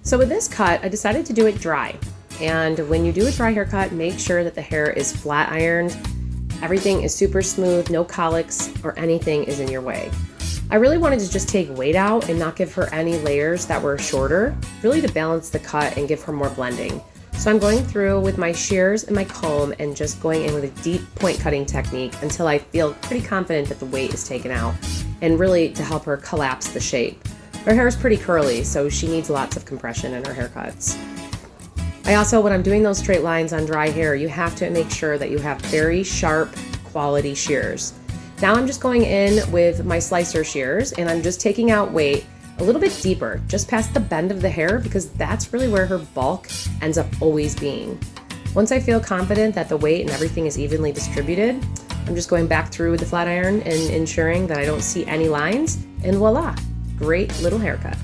So with this cut, I decided to do it dry. And when you do a dry haircut, make sure that the hair is flat ironed, everything is super smooth, no colics or anything is in your way. I really wanted to just take weight out and not give her any layers that were shorter, really to balance the cut and give her more blending. So I'm going through with my shears and my comb and just going in with a deep point cutting technique until I feel pretty confident that the weight is taken out, and really to help her collapse the shape. Her hair is pretty curly, so she needs lots of compression in her haircuts. I also, when I'm doing those straight lines on dry hair, you have to make sure that you have very sharp quality shears. Now I'm just going in with my slicer shears and I'm just taking out weight a little bit deeper, just past the bend of the hair, because that's really where her bulk ends up always being. Once I feel confident that the weight and everything is evenly distributed, I'm just going back through with the flat iron and ensuring that I don't see any lines, and voila, great little haircut.